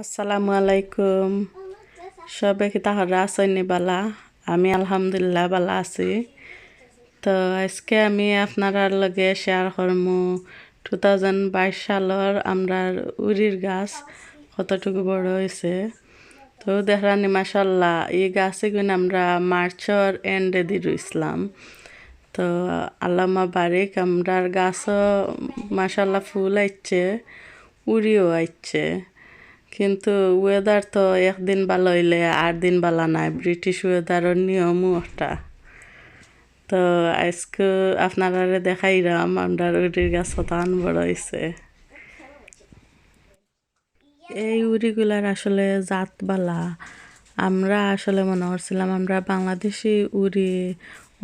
আসসালামু আলাইকুম। সবাই কি তাহলে আছেন বালা? আমি আলহামদুলিল্লাহ বালা আছি। তো আজকে আমি আপনার লগে শেয়ার করমু 2022 সালের আমরার উরির গাছ কতটুকু বড় হয়েছে। তো দেখরানি মাশাল্লাহ এই গাছে গুণ আমরা মার্চর এন্ডে দি রুইছিলাম। তো আল্লামা বারিক আমরার গাছও মাশাল্লাহ ফুল আইচ্ছে, উড়িও আইচ্ছে। কিন্তু ওয়েদার তো একদিন ভালো হইলে 8 দিন ভালো নাই, ব্রিটিশ ওয়েদারের নিয়মও একটা। তো আজকে আপনারা দেখাইলাম আমরা উড়ির গাছ কতখান বড় হয়েছে। এই উড়িগুলার আসলে জাতবালা আমরা আসলে মনে করছিলাম আমরা বাংলাদেশি উড়ি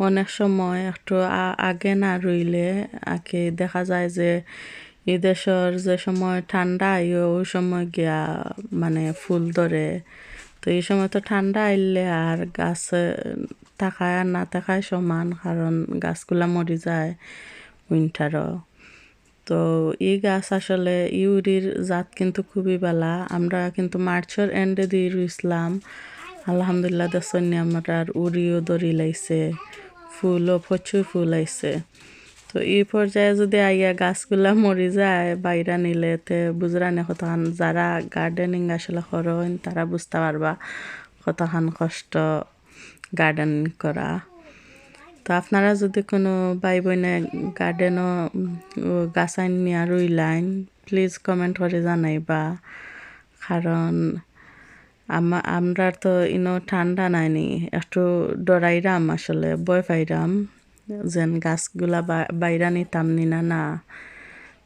অনেক সময় একটু আগে না রইলে আগে দেখা যায় যে এই দেশের যে সময় ঠান্ডা ওই সময় গিয়া মানে ফুল ধরে। তো এই সময় তো ঠান্ডা আইলে আর গাছ থাকায় আর না থাকায় সমান, কারণ গাছগুলা মরি যায় উইন্টারও। তো এই গাছ আসলে ইউরির জাত কিন্তু খুবই বালা। আমরা কিন্তু মার্চের এন্ডে দিয়ে রুইছিলাম। আলহামদুলিল্লাহ দেখছেন আমরা উড়িও দড়ি লাইছে, ফুলও প্রচুর ফুল আইছে। তো এই পর্যায়ে যদি আইয়া গাছগুলা মরি যায় বাইরা নিলে তে বুঝরানি কতখান যারা গার্ডেনিং আসলে করেন তারা বুঝতে পারবা কতখান কষ্ট গার্ডেনিং করা। তো আপনারা যদি কোনো ভাই বোনে গার্ডেনও গাছাইন নিয়ে রইলাইন প্লিজ কমেন্ট করে জানাইবা, কারণ আমরা তো ইনো ঠান্ডা নাইনি, একটু ডরাইরাম আসলে ভয় পাইরাম যেন গাছগুলা বাইরা নিতাম নিনা না।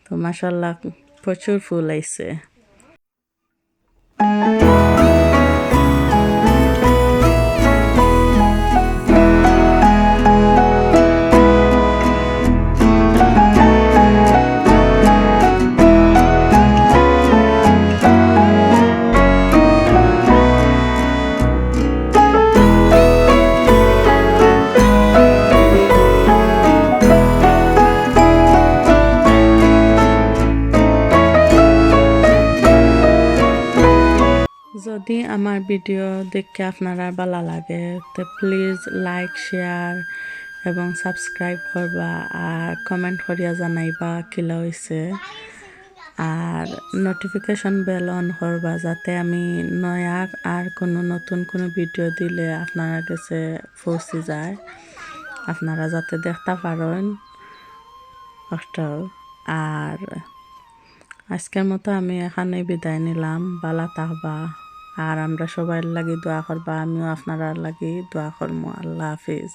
তো মাশাল্লাহ প্রচুর ফুল আইছে। যদি আমার ভিডিও দেখে আপনারা ভালো লাগে তো প্লিজ লাইক শেয়ার এবং সাবস্ক্রাইব করবা, আর কমেন্ট করিয়া জানাইবা কিলা হয়েছে, আর নোটিফিকেশন বেল অন করবা যাতে আমি নয়া আর কোনো নতুন কোনো ভিডিও দিলে আপনারা কাছে পৌঁছে যায়, আপনারা যাতে দেখতে পারেন। আর আজকের মতো আমি এখানে বিদায় নিলাম। ভালো থাকবা আর আমরা সবাই লাগি দোয়া করবা, আমিও আপনারা লাগি দোয়া করবো। আল্লাহ হাফিজ,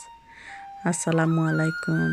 আসসালামু আলাইকুম।